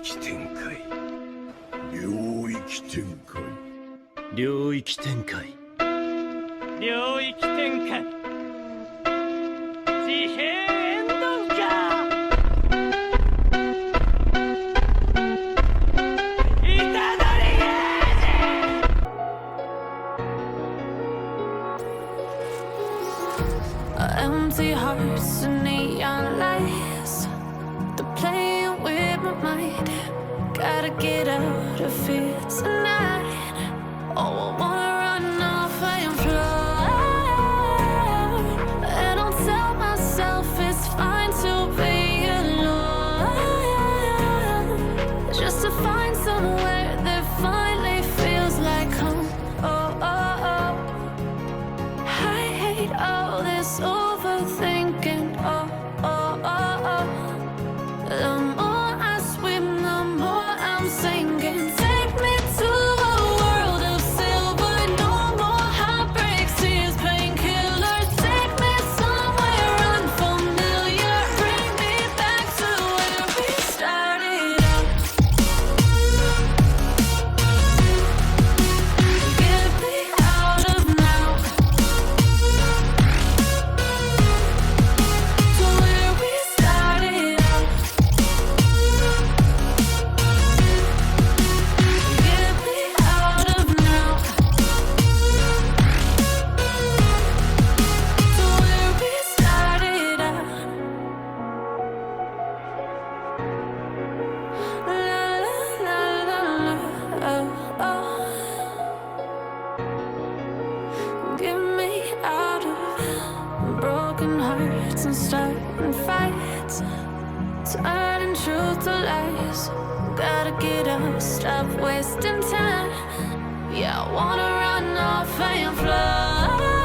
域展開領域展開領域展開領域展開地平エンドガー虎杖ゲージ Empty hearts and neon lights. They're playing with my mind. Gotta get out of here tonight. Oh, I wanna run off and fly. And I'll tell myself it's fine to be alone. Just to find somewhere that finally feels like home. Oh, oh, oh. I hate all this overthinking. Oh, oh, oh, oh. The more I swim, the more I'm sinking. Take me to a world of silver. No more heartbreaks, tears, painkillers. Take me somewhere unfamiliar. Bring me back to where we started out. Get me out of now. To where we started out. Get me out of now. To where we started out. La la la la la. Oh, oh. Get me out of broken hearts and starting fights, turning truth to lies. Gotta get up, stop wasting time. Yeah, I wanna run off and fly.